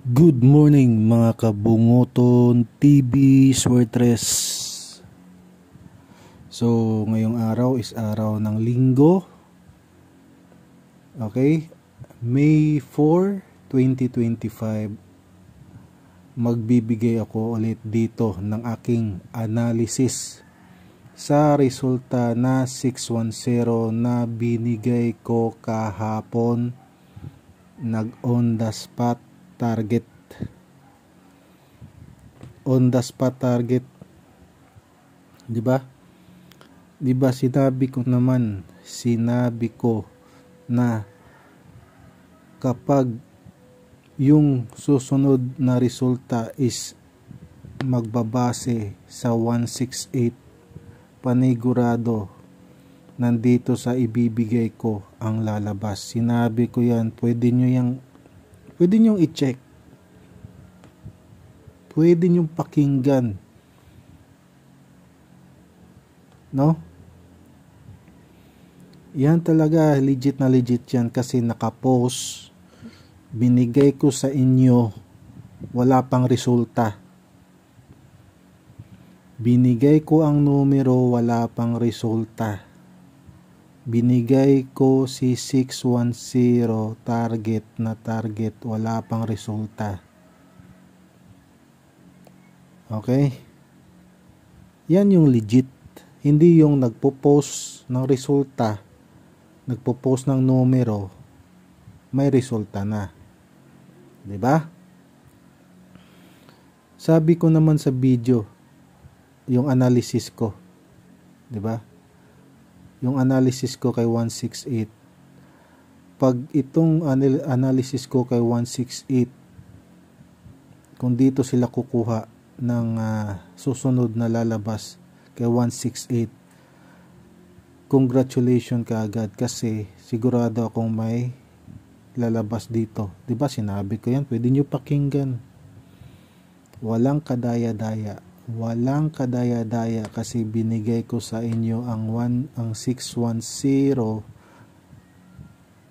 Good morning mga kabungoton TV Swertres. So ngayong araw is araw ng linggo. Okay, May 4, 2025. Magbibigay ako ulit dito ng aking analysis sa resulta na 610 na binigay ko kahapon. Nag on the spot target, on the spot target, di ba? Di ba sinabi ko na kapag yung susunod na resulta is magbabase sa 168, panigurado nandito sa ibibigay ko ang lalabas. Sinabi ko yan, pwede nyo i-check, pwede nyo pakinggan, no? Yan talaga, legit na legit yan, kasi nakapost, binigay ko sa inyo, wala pang resulta. Binigay ko ang numero, wala pang resulta. Binigay ko si 610 target, wala pang resulta. Okay? Yan yung legit. Hindi yung nagpo-post ng resulta, nagpo-post ng numero, may resulta na. 'Di ba? Sabi ko naman sa video, yung analysis ko, 'di ba? Yung analysis ko kay 168, pag itong analysis ko kay 168, kung dito sila kukuha ng susunod na lalabas kay 168, congratulations ka agad, kasi sigurado akong may lalabas dito. Diba sinabi ko yan, pwede nyo pakinggan. Walang kadaya-daya, kasi binigay ko sa inyo ang 610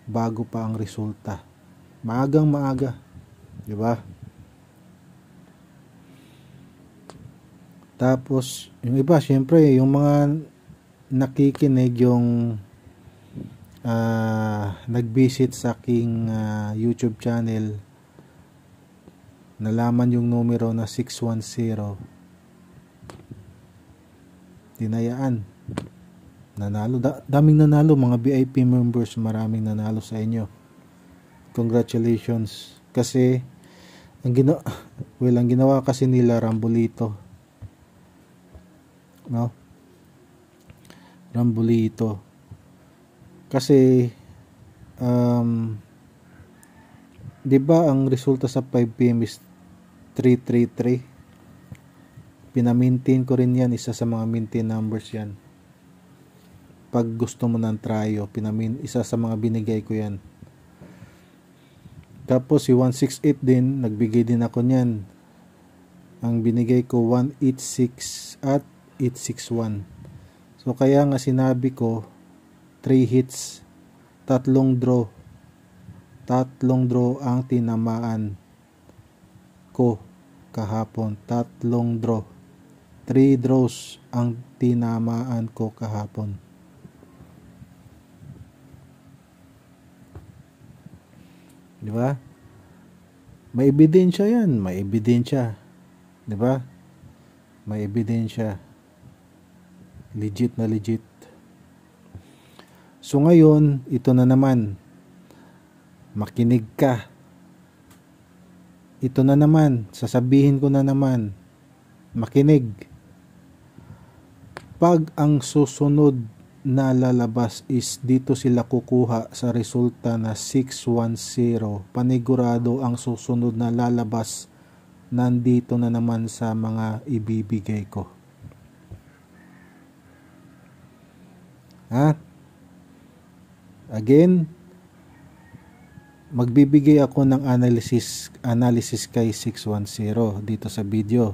bago pa ang resulta. Maagang maaga, di ba? Tapos yung iba, syempre yung mga nakikinig, yung nag-visit sa aking YouTube channel, nalaman yung numero na 610, tinayaan, nanalo, daming nanalo, mga VIP members, maraming nanalo sa inyo. Congratulations. Kasi ang ginawa kasi nila Rambolito, no? Rambolito kasi di ba ang resulta sa 5 PM is 333. Pinamintain ko rin yan, isa sa mga maintain numbers yan. Pag gusto mo ng tryo, isa sa mga binigay ko yan. Tapos si 168 din, nagbigay din ako niyan. Ang binigay ko 186 at 861. So kaya nga sinabi ko 3 hits, tatlong draw ang tinamaan ko kahapon. 3 draws ang tinamaan ko kahapon. Di ba? May ebidensya yan, may ebidensya. Di ba? May ebidensya. Legit na legit. So ngayon, ito na naman. Makinig ka. Ito na naman, sasabihin ko na naman. Makinig. Pag ang susunod na lalabas is dito sila kukuha sa resulta na 610, panigurado ang susunod na lalabas nandito na naman sa mga ibibigay ko. Again, magbibigay ako ng analysis kay 610 dito sa video.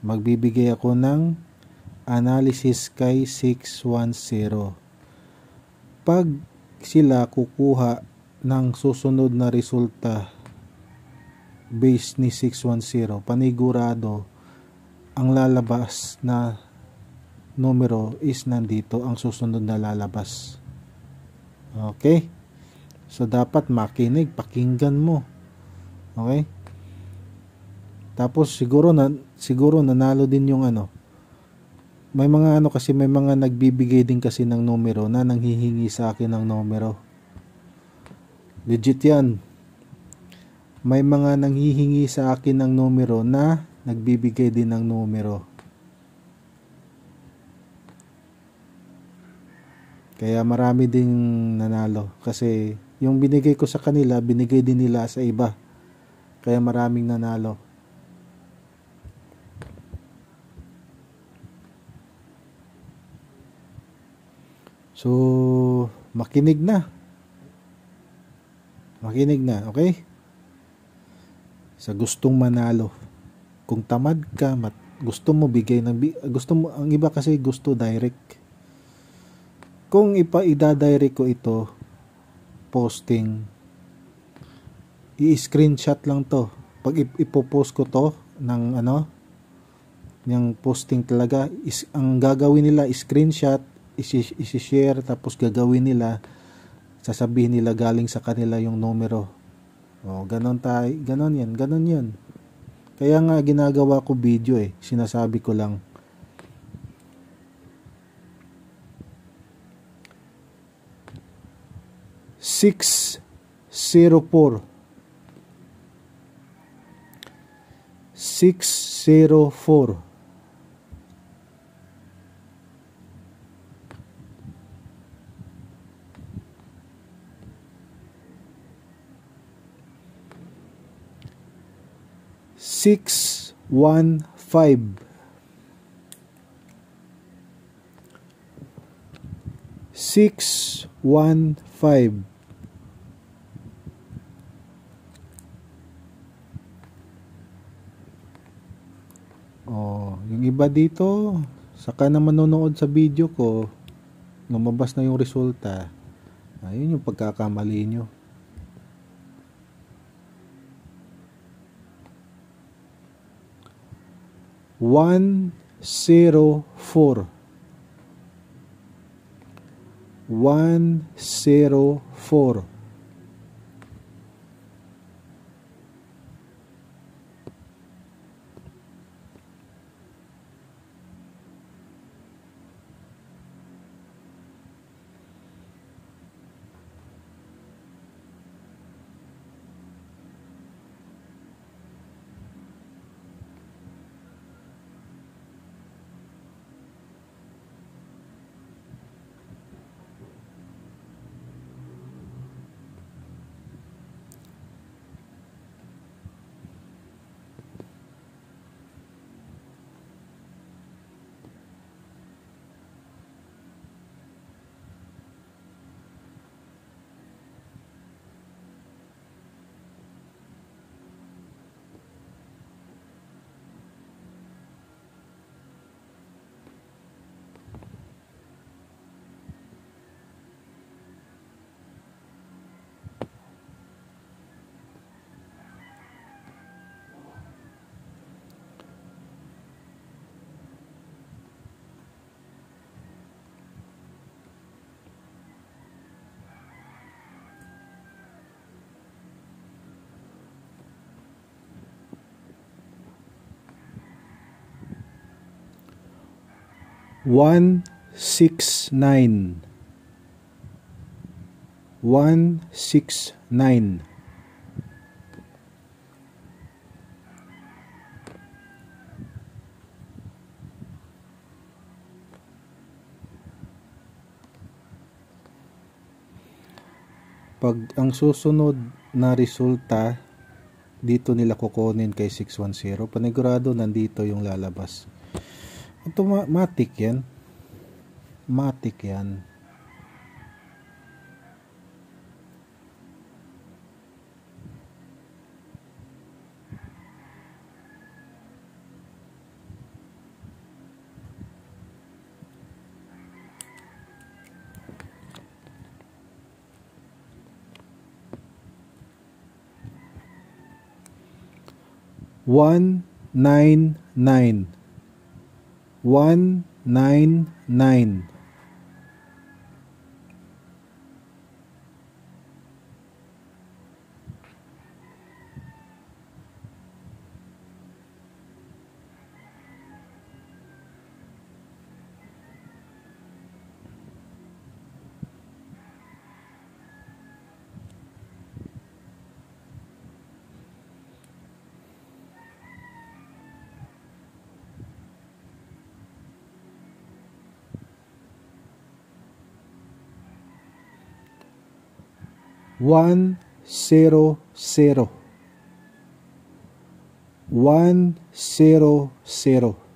Magbibigay ako ng analysis kay 610. Pag sila kukuha ng susunod na resulta base ni 610, panigurado ang lalabas na numero is nandito ang susunod na lalabas. Okay? So dapat makinig, pakinggan mo. Okay? Tapos siguro nanalo din yung ano. May mga kasi may mga nagbibigay din kasi ng numero na nanghihingi sa akin ng numero. Legit 'yan. May mga nanghihingi sa akin ng numero na nagbibigay din ng numero. Kaya marami ding nanalo kasi yung binigay ko sa kanila, binigay din nila sa iba. Kaya maraming nanalo. So, makinig na. Makinig na, okay? Sa gustong manalo. Kung tamad ka, gusto mo bigay ng gusto mo, ang iba kasi gusto direct. Kung i-direct ko ito, posting, i-screenshot lang to. Pag ipopost ko to ng yung posting talaga, ang gagawin nila, screenshot, isi-share, tapos gagawin nila, sasabihin nila galing sa kanila yung numero. O, ganon yan. Kaya nga ginagawa ko video sinasabi ko lang. Six zero four 604 615 615 yung iba dito saka na manonood sa video ko, lumabas na yung resulta. Ayun yung pagkakamali nyo. One zero four 104. One 169 169. Pag ang susunod na resulta dito nila kukunin kay 610, panigurado nandito yung lalabas. Automatic yan. Matic yan. 199 199 100 100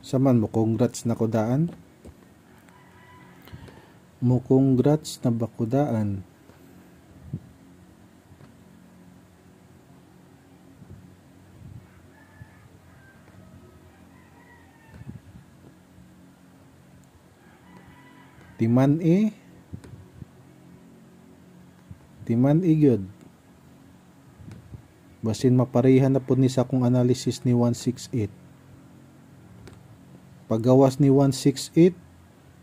Saman mo congrats na kudaan. Mo congrats na bakudaan. Timan gyud. Basin maparihan na po ni sa akong analysis ni 168. Paggawas ni 168,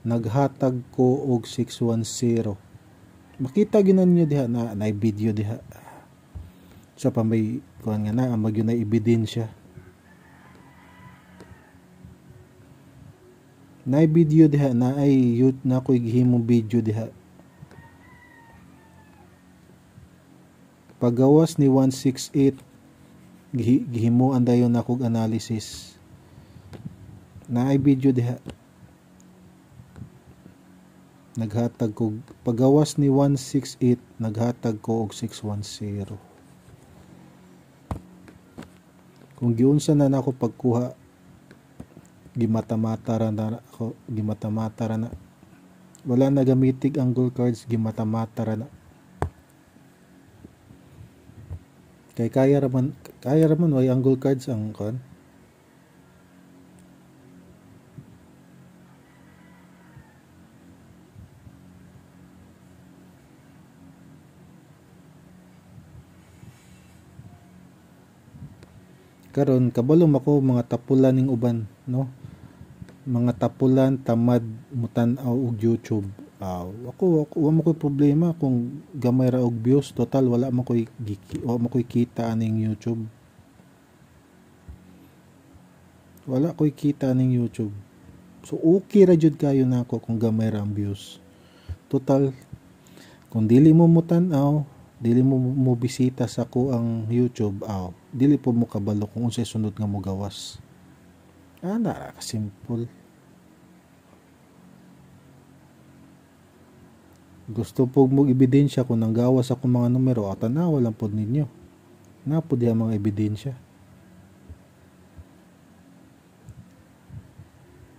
naghatag ko og 610. Makita ginan niyo diha na video diha. Sa pa may kuan nga na magyo na ebidensya. Na video diha na ay na ko gihimong video diha. Paggawas ni 168, gihimuan dayon akong analysis. Na ay video diha. Naghatag ko pagawas ni 168, naghatag ko og 610. Kung giunsa na nako pagkuha, gimatamata ra na. Wala na gamitig angle cards, gimatamata ra na. Kaya raman way angle cards ang kon. Karon kabalo mako mga tapulan ning uban, no? Mga tapulan tamad mutan-aw og YouTube. Ako wa mo koy problema kung gamay ra og views, total wala mo koy kita aning YouTube. Wala koy kita aning YouTube. So okay ra jud kayo nako kung gamay ra ang views. Total kung dili mo mutan-aw, dili mo bisita sa ko ang YouTube, dili po mo kabalo kung unsay sunod nga mo gawas. Nara ka simple. Gusto po mo ebidensya kung nanggawas ako mga numero, tanawa lang po ninyo. Na po diha mga ebidensya.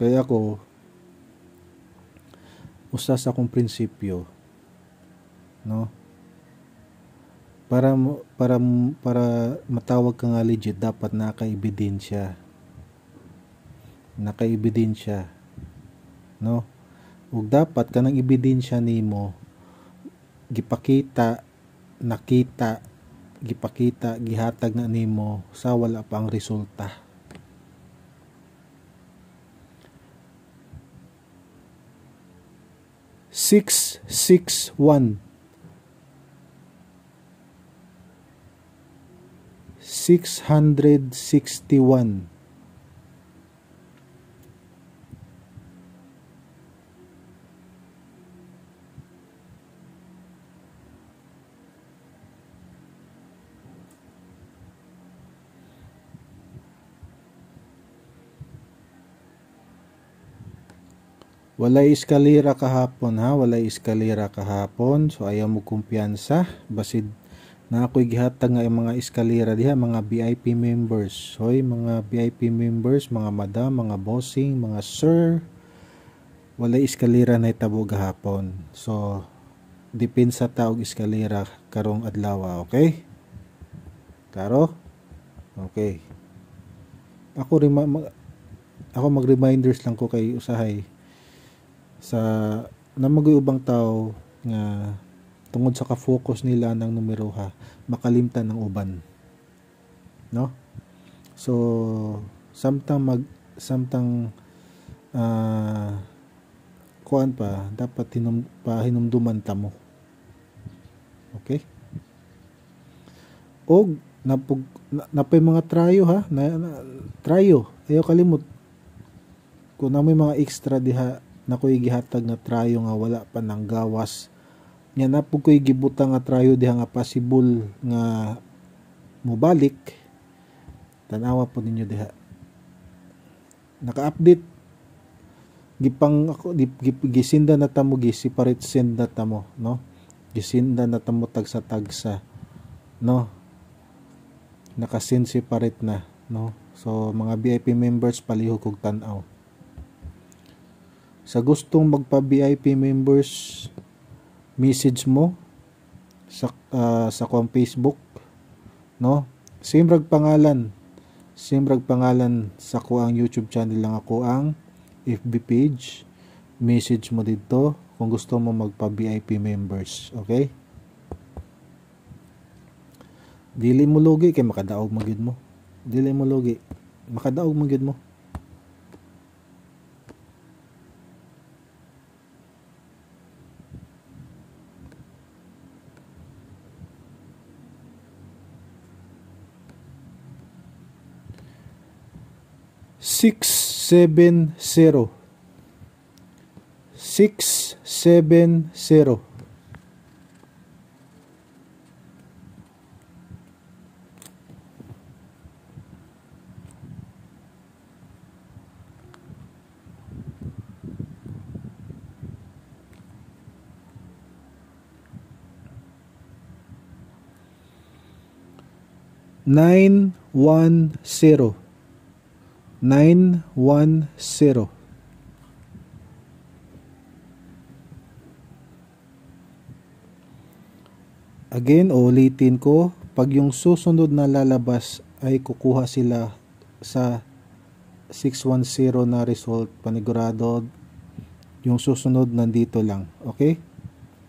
Kaya ako, usa sa akong prinsipyo, no? Para matawag ka nga legit, dapat naka-ebidensya, no? Ug dapat kanang ebidensya nimo gipakita, gihatag na nimo sa wala pa ang resulta. Six 661 661. Walay eskalera kahapon, ha? Walay eskalera kahapon. So ayaw mo kumpiyansa. Basid na ako'y gihatag nga yung mga eskalera diha, mga VIP members. Hoy, mga VIP members, mga madam, mga bossing, mga sir, walay eskalera na hitabo gahapon. So depensa ta og eskalera karong adlaw, okay? Karo? Okay. Ako mag-reminders lang ko kay usahay sa na mag-ubang tao nga tungod sa ka-focus nila ng numero ha, makalimtan ng uban, no? So samtang kuan pa dapat hinumduman ta mo, okay? Og napay mga trayo ha, trayo ayo kalimot kung na may mga extra diha na ko'y gihatag nga trayo nga wala pa nang gawas nya na po ko'y gibutang nga trayo diha nga possible nga mobalik, tanawa po ninyo diha. Naka-update gipang ako gisinda na tamo, separate send na tamo, no? Gisinda na tamo tagsa no? Naka-send separate na, no? So mga VIP members palihog kog tan-aw. Sa gustong magpa-VIP members, message mo sa kong Facebook, no? Same rag pangalan sa ko ang YouTube channel lang, ako ang FB page. Message mo dito kung gusto mo magpa-VIP members, okay? Dili mo lugi kay makadaog magyud mo. Dili mo lugi, makadaog magyud mo. Six seven zero 910 910. Again, ulitin ko, pag yung susunod na lalabas ay kukuha sila sa 610 na result, panigurado yung susunod nandito lang, okay?